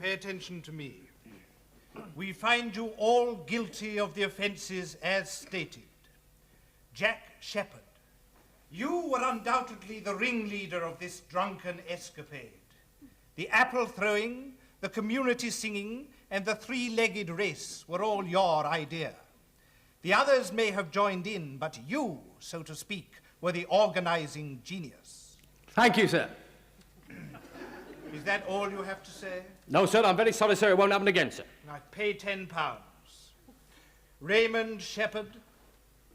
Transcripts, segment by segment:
Pay attention to me. We find you all guilty of the offences as stated. Jack Shepherd, you were undoubtedly the ringleader of this drunken escapade. The apple throwing, the community singing, and the three-legged race were all your idea. The others may have joined in, but you, so to speak, were the organising genius. Thank you, sir. Is that all you have to say? No, sir, I'm very sorry, sir. It won't happen again, sir. I pay £10. Raymond Shepherd,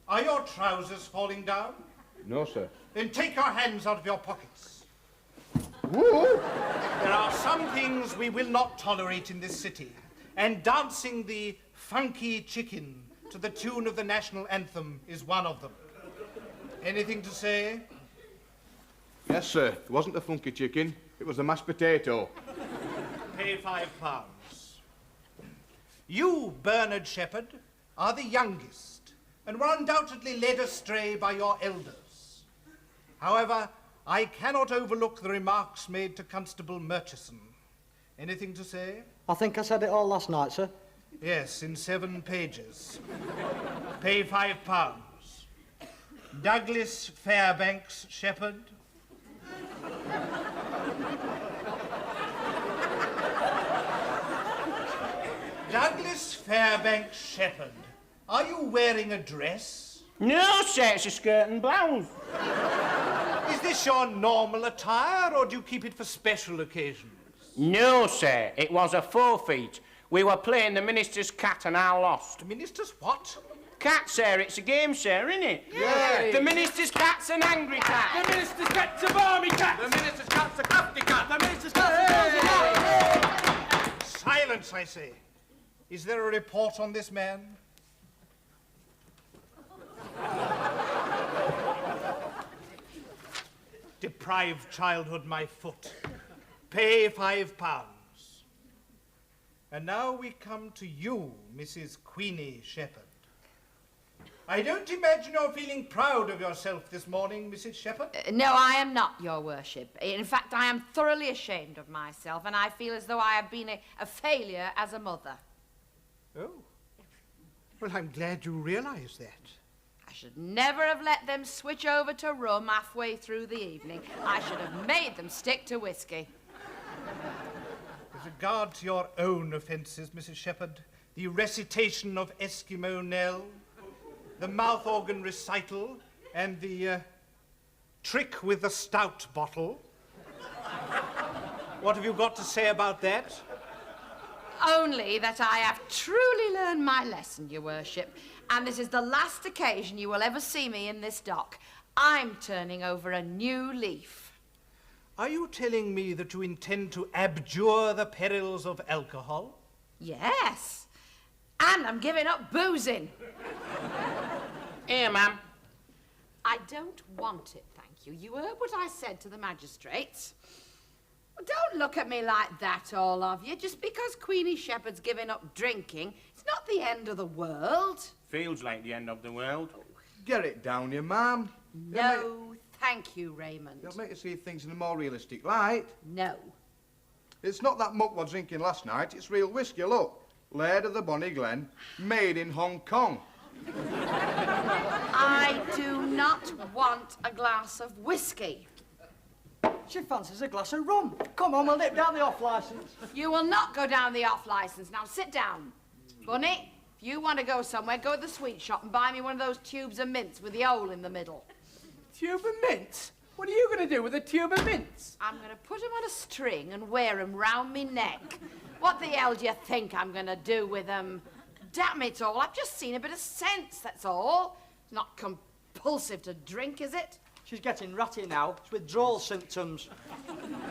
are your trousers falling down? No, sir. Then take your hands out of your pockets. Whoa! There are some things we will not tolerate in this city, and dancing the funky chicken to the tune of the national anthem is one of them. Anything to say? Yes, sir. It wasn't the funky chicken. It was the mashed potato. Pay £5. You, Bernard Shepherd, are the youngest, and were undoubtedly led astray by your elders. However, I cannot overlook the remarks made to Constable Murchison. Anything to say? I think I said it all last night, sir. Yes, in 7 pages. Pay £5. Douglas Fairbanks Shepherd. Douglas Fairbanks Shepherd, are you wearing a dress? No, sir, it's a skirt and blouse. Is this your normal attire, or do you keep it for special occasions? No, sir, it was a forfeit. We were playing the Minister's Cat and I lost. The Minister's what? Cat, sir, it's a game, sir, isn't it? Yeah. The Minister's Cat's an angry cat. The Minister's Cat's a barmy cat! The Minister's Cat's a crafty cat! The Minister's Cat's a cat! Silence, I say. Is there a report on this man? Deprived childhood my foot. Pay £5. And now we come to you, Mrs. Queenie Shepherd. I don't imagine you're feeling proud of yourself this morning, Mrs. Shepherd. No, I am not, Your Worship. In fact, I am thoroughly ashamed of myself, and I feel as though I have been a failure as a mother. Oh. Well, I'm glad you realise that. I should never have let them switch over to rum halfway through the evening. I should have made them stick to whiskey. With regard to your own offences, Mrs. Shepherd, the recitation of Eskimo Nell, the mouth organ recital, and the trick with the stout bottle. What have you got to say about that? Only that I have truly learned my lesson, Your Worship, and this is the last occasion you will ever see me in this dock. I'm turning over a new leaf. Are you telling me that you intend to abjure the perils of alcohol? Yes, and I'm giving up boozing. Here, ma'am. I don't want it, thank you. You heard what I said to the magistrates. Well, don't look at me like that, all of you. Just because Queenie Shepherd's giving up drinking, it's not the end of the world. Feels like the end of the world. Get it down, you ma'am. No, thank you, Raymond. It'll make you see things in a more realistic light. No. It's not that muck we're drinking last night, it's real whiskey, look. Laird of the Bonnie Glen, made in Hong Kong. I do not want a glass of whiskey. She fancies a glass of rum. Come on, we'll nip down the off-licence. You will not go down the off-licence. Now sit down. Bunny, if you want to go somewhere, go to the sweet shop and buy me one of those tubes of mints with the hole in the middle. Tube of mints? What are you going to do with a tube of mints? I'm going to put them on a string and wear them round me neck. What the hell do you think I'm going to do with them? Damn it all, I've just seen a bit of sense, that's all. It's not compulsive to drink, is it? She's getting ratty now. It's withdrawal symptoms.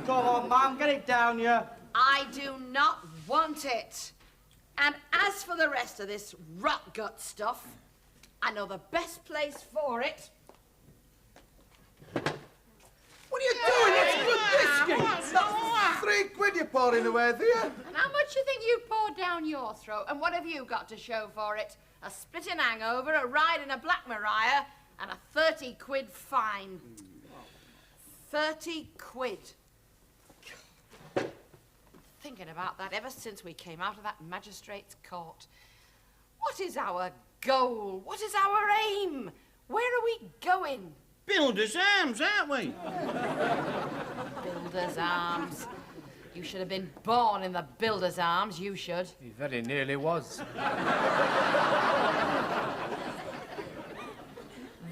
Come on, ma'am, get it down, you. I do not want it. And as for the rest of this rot gut stuff, I know the best place for it. What are you doing? It's good whiskey! That's £3 you're pouring away there. And how much you think you pour down your throat? And what have you got to show for it? A splitting hangover, a ride in a Black Maria, and a 30 quid fine. 30 quid. Thinking about that ever since we came out of that magistrate's court. What is our goal? What is our aim? Where are we going? Builders' Arms, aren't we? Builders' Arms. You should have been born in the Builders' Arms, you should. He very nearly was.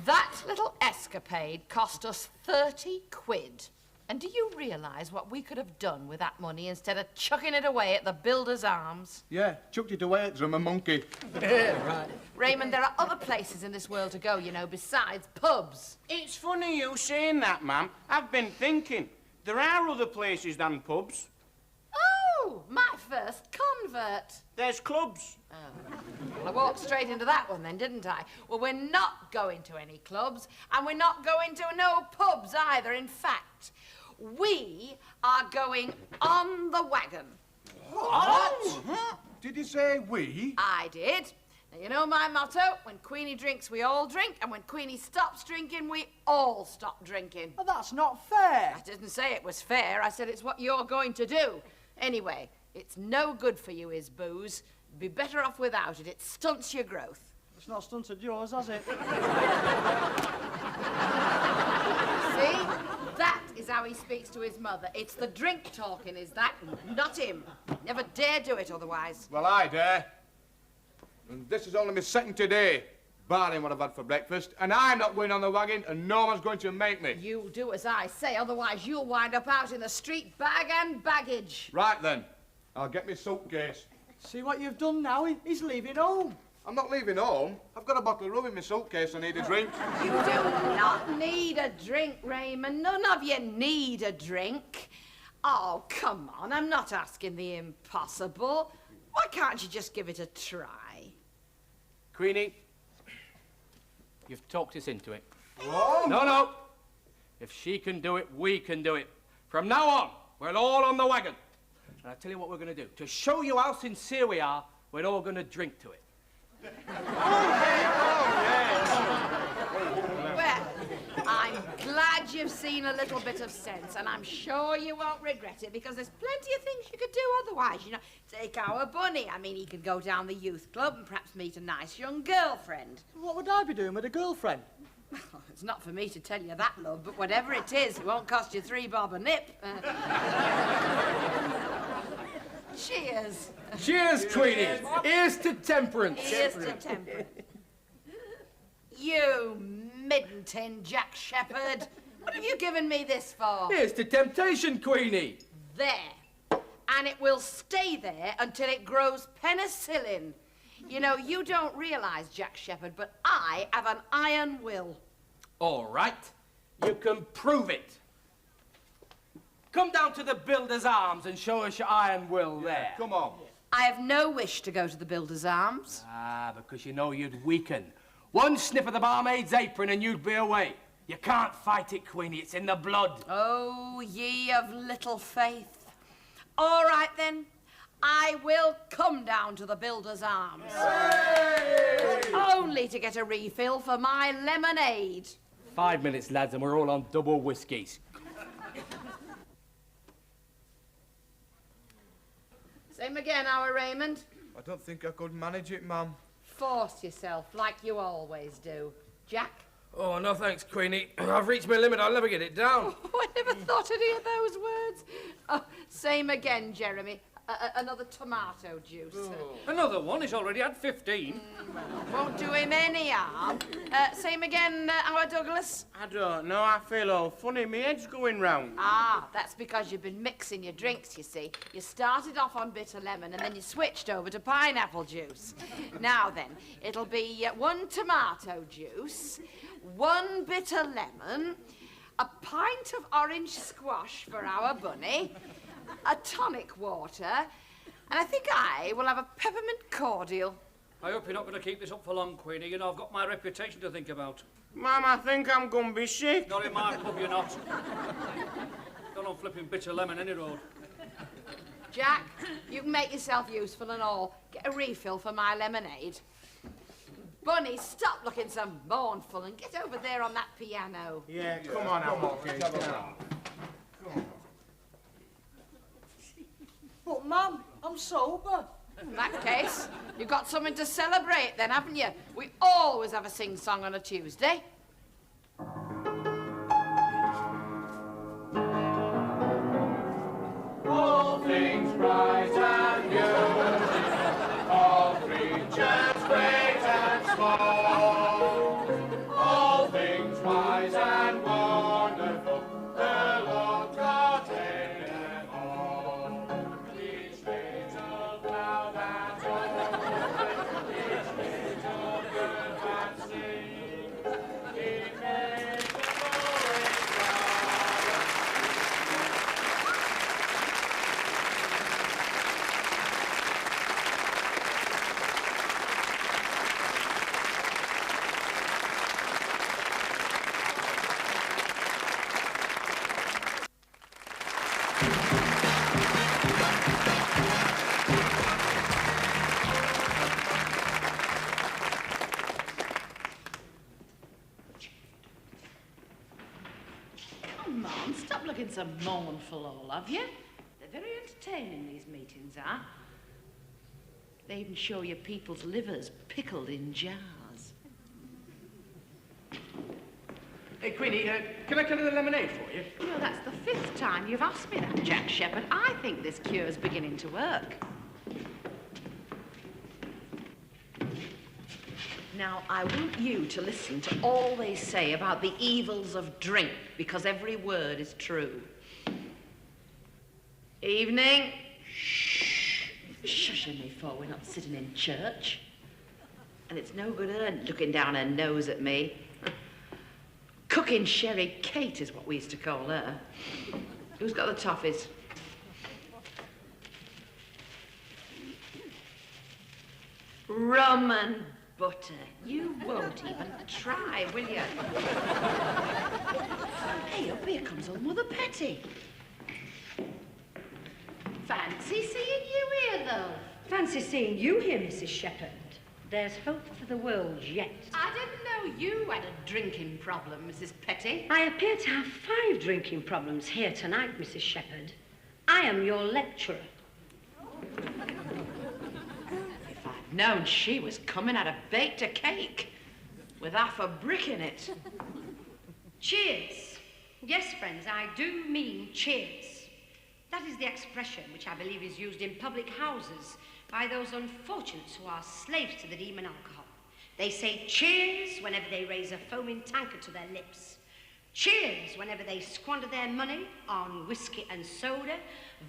That little escapade cost us 30 quid. And do you realise what we could have done with that money instead of chucking it away at the Builders' Arms? Yeah, chucked it away at a monkey. Right. Raymond, there are other places in this world to go, you know, besides pubs. It's funny you saying that, ma'am. I've been thinking. There are other places than pubs. Oh, my first convert. There's clubs. Well, I walked straight into that one then, didn't I? Well, we're not going to any clubs, and we're not going to no pubs either. In fact, we are going on the wagon. What? Did you say we? I did. Now, you know my motto, when Queenie drinks, we all drink, and when Queenie stops drinking, we all stop drinking. Well, that's not fair. I didn't say it was fair, I said it's what you're going to do. Anyway, it's no good for you, is booze. You'd be better off without it. It stunts your growth. It's not stunted yours, has it? See? That is how he speaks to his mother. It's the drink talking, is that? Not him. Never dare do it otherwise. Well, I dare. And this is only my second today, barring what I've had for breakfast. And I'm not going on the wagon, and no one's going to make me. You'll do as I say, otherwise you'll wind up out in the street, bag and baggage. Right then, I'll get my suitcase. See what you've done now? He's leaving home. I'm not leaving home. I've got a bottle of rum in my suitcase. I need a drink. You do not need a drink, Raymond. None of you need a drink. Oh, come on. I'm not asking the impossible. Why can't you just give it a try? Queenie, you've talked us into it. What? No. If she can do it, we can do it. From now on, we're all on the wagon. And I'll tell you what we're going to do. To show you how sincere we are, we're all going to drink to it. Well, I'm glad you've seen a little bit of sense, and I'm sure you won't regret it, because there's plenty of things you could do otherwise. You know, take our Bunny. I mean, he could go down the youth club and perhaps meet a nice young girlfriend. What would I be doing with a girlfriend? Well, it's not for me to tell you that, love, but whatever it is, it won't cost you 3 bob a nip. Cheers. Cheers, Queenie. Here's to temperance. Here's to temperance. You midden-tin Jack Shepherd. What have you given me this for? Here's to temptation, Queenie. There. And it will stay there until it grows penicillin. You know, you don't realise, Jack Shepherd, but I have an iron will. All right. You can prove it. Come down to the Builders' Arms and show us your iron will there. Come on. I have no wish to go to the Builders' Arms. Ah, because you know you'd weaken. One sniff of the barmaid's apron and you'd be away. You can't fight it, Queenie. It's in the blood. Oh, ye of little faith. All right, then. I will come down to the Builders' Arms. Hey! Only to get a refill for my lemonade. 5 minutes, lads, and we're all on double whiskies. Same again, our Raymond. I don't think I could manage it, ma'am. Force yourself, like you always do. Jack? Oh, no thanks, Queenie. I've reached my limit. I'll never get it down. Oh, I never thought any of those words. Oh, same again, Jeremy. Another tomato juice. Another one? He's already had 15. Won't do him any harm. Same again, our Douglas. I don't know. I feel all funny. My head's going round. Ah, that's because you've been mixing your drinks, you see. You started off on bitter lemon and then you switched over to pineapple juice. Now then, it'll be 1 tomato juice, 1 bitter lemon, a pint of orange squash for our Bunny, a tonic water, and I think I will have a peppermint cordial. I hope you're not going to keep this up for long, Queenie. You know, I've got my reputation to think about. Mum, I think I'm going to be sick. Not in my pub, you're not. Gone on flipping bitter lemon any road. Jack, you can make yourself useful and all. Get a refill for my lemonade. Bunny, stop looking so mournful and get over there on that piano. Yeah, come on, Alfie. But, Mum, I'm sober. In that case, you've got something to celebrate then, haven't you? We always have a sing-song on a Tuesday. All things bright and beautiful, all creatures great and small, all things wise and wonderful, the Lord God made them all. Each little cloud that opens, each little bird that sings, He made them always glad. Oh, Mum, stop looking so mournful, all of you. They're very entertaining, these meetings are. They even show you people's livers pickled in jars. Hey, Queenie, can I cut the lemonade for you? You know, that's the 5th time you've asked me that, Jack Shepherd. I think this cure's beginning to work. Now, I want you to listen to all they say about the evils of drink, because every word is true. Evening. Shh. Shushing me for we're not sitting in church. And it's no good her looking down her nose at me. Cooking Sherry Kate is what we used to call her. Who's got the toffees? Rum and butter. You won't even try, will you? Hey, up here comes old Mother Petty. Fancy seeing you here, though. Fancy seeing you here, Mrs. Shepherd. There's hope for the world yet. I didn't know you had a drinking problem, Mrs. Petty. I appear to have 5 drinking problems here tonight, Mrs. Shepherd. I am your lecturer. If I'd known she was coming, I'd have baked a cake with half a brick in it. Cheers. Yes, friends, I do mean cheers. That is the expression which I believe is used in public houses by those unfortunates who are slaves to the demon alcohol. They say cheers whenever they raise a foaming tankard to their lips. Cheers whenever they squander their money on whiskey and soda,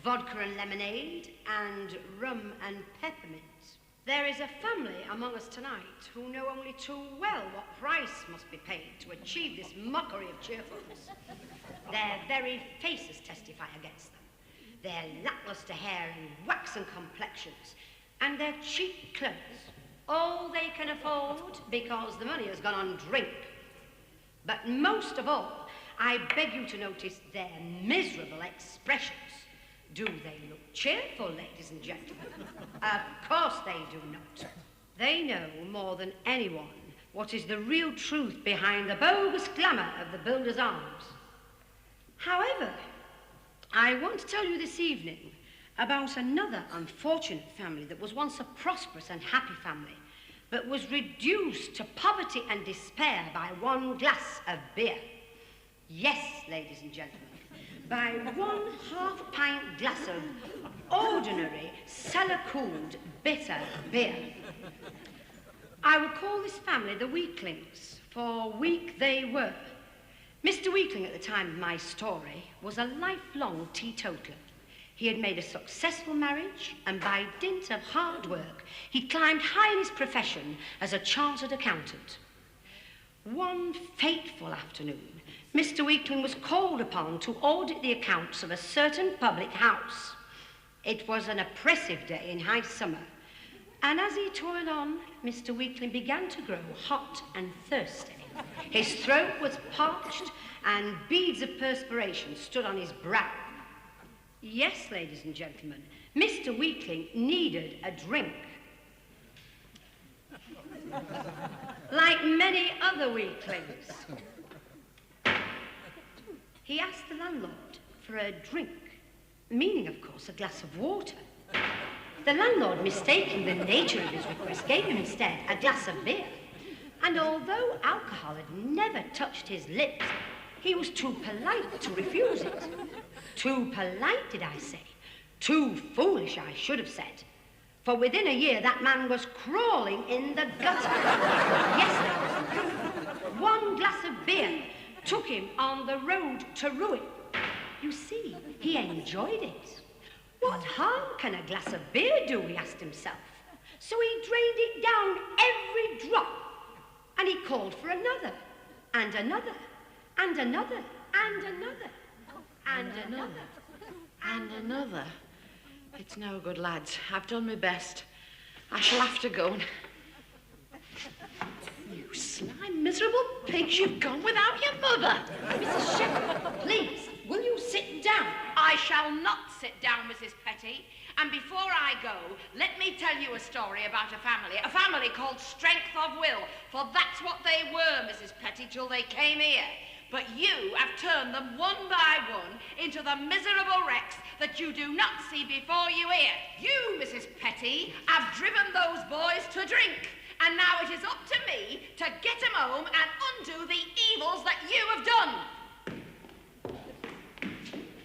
vodka and lemonade, and rum and peppermint. There is a family among us tonight who know only too well what price must be paid to achieve this mockery of cheerfulness. Their very faces testify against them. Their lackluster hair and waxen complexions, and their cheap clothes, all they can afford because the money has gone on drink. But most of all, I beg you to notice their miserable expressions. Do they look cheerful, ladies and gentlemen? Of course they do not. They know more than anyone what is the real truth behind the bogus glamour of the builder's arms. However, I want to tell you this evening about another unfortunate family that was once a prosperous and happy family, but was reduced to poverty and despair by one glass of beer. Yes, ladies and gentlemen, by 1/2 pint glass of ordinary, cellar-cooled, bitter beer. I will call this family the Weaklings, for weak they were. Mr. Weakling, at the time of my story, was a lifelong teetotaler. He had made a successful marriage, and by dint of hard work, he climbed high in his profession as a chartered accountant. One fateful afternoon, Mr. Weakling was called upon to audit the accounts of a certain public house. It was an oppressive day in high summer, and as he toiled on, Mr. Weakling began to grow hot and thirsty. His throat was parched, and beads of perspiration stood on his brow. Yes, ladies and gentlemen, Mr. Weakling needed a drink. like many other weaklings. He asked the landlord for a drink, meaning, of course, a glass of water. The landlord, mistaking the nature of his request, gave him instead a glass of beer. And although alcohol had never touched his lips, he was too polite to refuse it. Too polite, did I say? Too foolish, I should have said. For within a year, that man was crawling in the gutter. Yes, now, one glass of beer took him on the road to ruin. You see, he enjoyed it. What harm can a glass of beer do, he asked himself. So he drained it down every drop, and he called for another, and another, and another, and another, and another, And another. It's no good, lads. I've done my best. I shall have to go. You sly, miserable pigs, you've gone without your mother. Mrs. Shepherd, please, will you sit down? I shall not sit down, Mrs. Petty. And before I go, let me tell you a story about a family called Strength of Will. For that's what they were, Mrs. Petty, till they came here. But you have turned them one by one into the miserable wrecks that you do not see before you here. You, Mrs. Petty, have driven those boys to drink. And now it is up to me to get them home and undo the evils that you have done.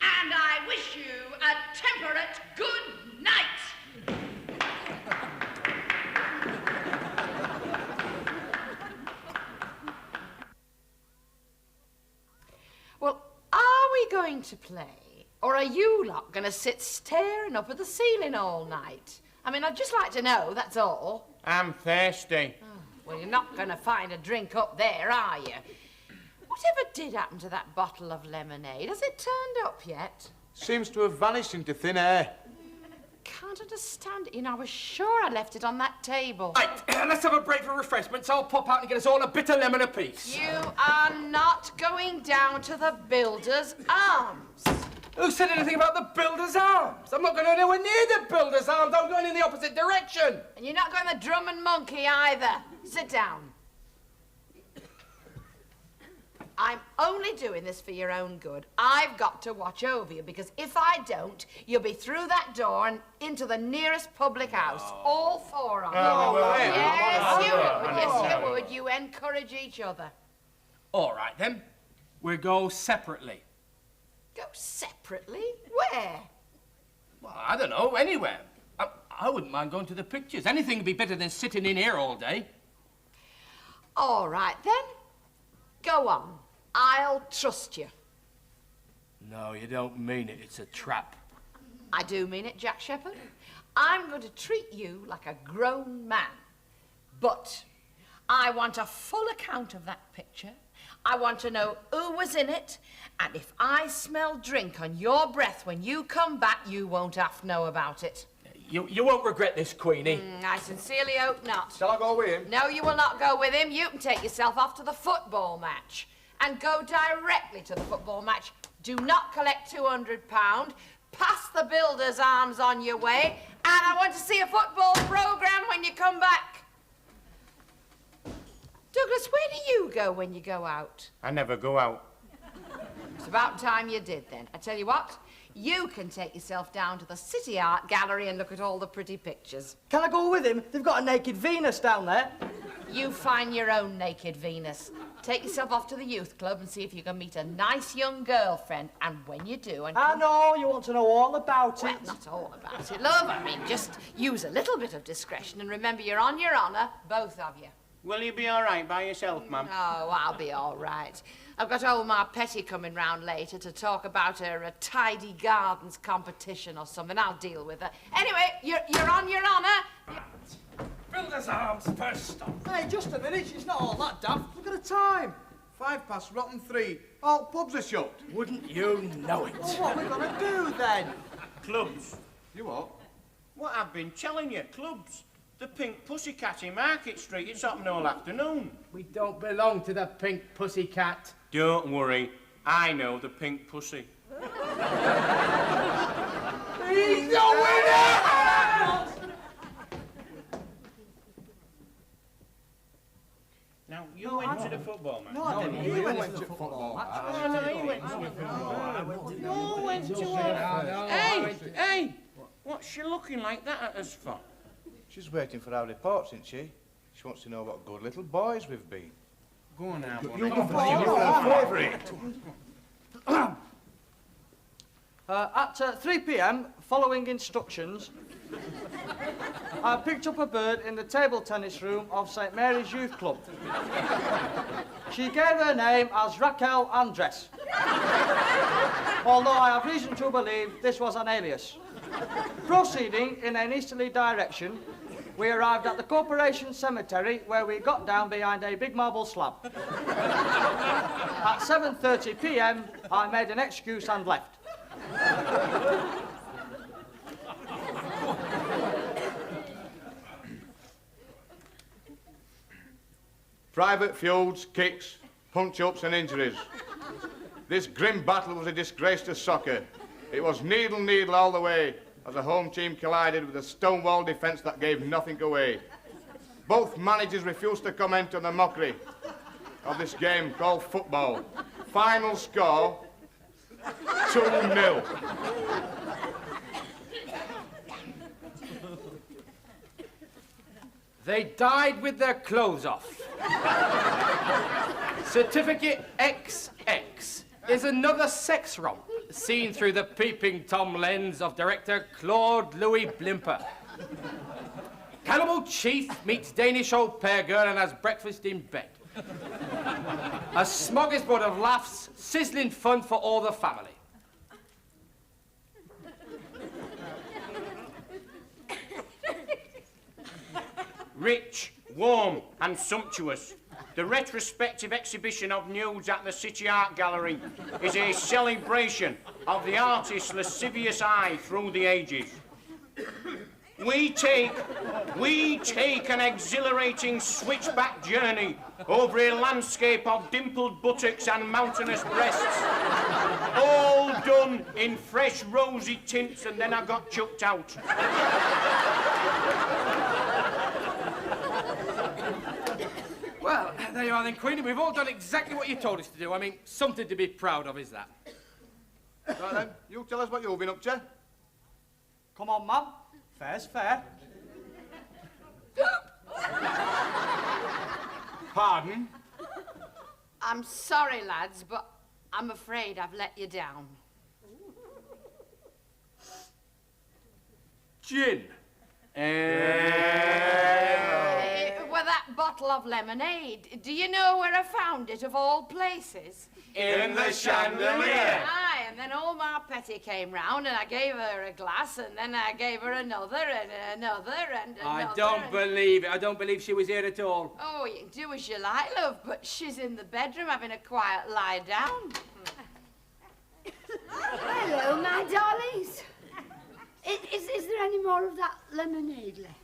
And I wish you a temperate good night. Well, are we going to play? Or are you lot going to sit staring up at the ceiling all night? I mean, I'd just like to know, that's all. I'm thirsty. Oh, well, you're not going to find a drink up there, are you? Whatever did happen to that bottle of lemonade? Has it turned up yet? Seems to have vanished into thin air. Can't understand it. You know, I was sure I left it on that table. Right, let's have a break for refreshments. I'll pop out and get us all a bit of lemon apiece. You are not going down to the Builder's Arms. Who said anything about the Builder's Arms? I'm not going anywhere near the Builder's Arms. I'm going in the opposite direction. And you're not going the Drum and Monkey either. Sit down. I'm only doing this for your own good. I've got to watch over you, because if I don't, you'll be through that door and into the nearest public house. All four of you. Yes, you would. Yes, you would. You encourage each other. All right, then. We'll go separately. Go separately? Where? Well, I don't know, anywhere. I wouldn't mind going to the pictures. Anything would be better than sitting in here all day. All right, then. Go on. I'll trust you. No, you don't mean it. It's a trap. I do mean it, Jack Shepherd. I'm going to treat you like a grown man. But I want a full account of that picture. I want to know who was in it. And if I smell drink on your breath when you come back, you won't have to know about it. You won't regret this, Queenie. I sincerely hope not. Shall I go with him? No, you will not go with him. You can take yourself off to the football match. And go directly to the football match. Do not collect £200. Pass the Builder's Arms on your way. And I want to see a football programme when you come back. Douglas, where do you go when you go out? I never go out. It's about time you did, then. I tell you what, you can take yourself down to the City Art Gallery and look at all the pretty pictures. Can I go with him? They've got a naked Venus down there. You find your own naked Venus. Take yourself off to the youth club and see if you can meet a nice young girlfriend. And when you do... I know, you want to know all about it. Well, not all about it, love. I mean, just use a little bit of discretion and remember you're on your honour, both of you. Will you be all right by yourself, Mum? Oh, I'll be all right. I've got old Ma Petty coming round later to talk about her tidy gardens competition or something. I'll deal with her. Anyway, you're on your honour. Builder's Arms, first stop. Hey, just a minute. She's not all that daft. Look at the time. 3:05. All pubs are shut. Wouldn't you know it? Well, what are we going to do then? Clubs. You what? What I've been telling you, clubs. The Pink Pussycat in Market Street. It's open all afternoon. We don't belong to the Pink Pussycat. Don't worry. I know the Pink Pussy. He's the winner! Now, to the football match? No, I didn't. You went to the football match. Oh, no, you went to it. No, I went to it. Hey, what's she looking like that at us for? She's waiting for our report, isn't she? She wants to know what good little boys we've been. Go on now, boy. At 3 p.m, following instructions, I picked up a bird in the table tennis room of St Mary's Youth Club. She gave her name as Raquel Andres, although I have reason to believe this was an alias. Proceeding in an easterly direction, we arrived at the Corporation Cemetery, where we got down behind a big marble slab. At 7:30 p.m, I made an excuse and left. Private feuds, kicks, punch-ups and injuries. This grim battle was a disgrace to soccer. It was needle all the way as the home team collided with a stonewall defence that gave nothing away. Both managers refused to comment on the mockery of this game called football. Final score, 2-0. They died with their clothes off. Certificate XX is another sex romp seen through the peeping Tom lens of director Claude Louis Blimper. Cannibal Chief meets Danish au pair girl and has breakfast in bed. A smorgasbord of laughs, sizzling fun for all the family. Rich, warm and sumptuous. The retrospective exhibition of nudes at the City Art Gallery is a celebration of the artist's lascivious eye through the ages. We take an exhilarating switchback journey over a landscape of dimpled buttocks and mountainous breasts, all done in fresh rosy tints, and then I got chucked out. Well, there you are then, Queenie. We've all done exactly what you told us to do. I mean, something to be proud of, is that? Right then, you tell us what you've been up to. Come on, Mum. Fair's fair. Pardon? I'm sorry, lads, but I'm afraid I've let you down. Gin. Well, that bottle of lemonade. Do you know where I found it, of all places? In the chandelier. Aye, and then old Ma Petty came round, and I gave her a glass, and then I gave her another, and another, and another. I don't believe it. I don't believe she was here at all. Oh, you can do as you like, love, but she's in the bedroom having a quiet lie down. Hello, my darlings. Is there any more of that lemonade left?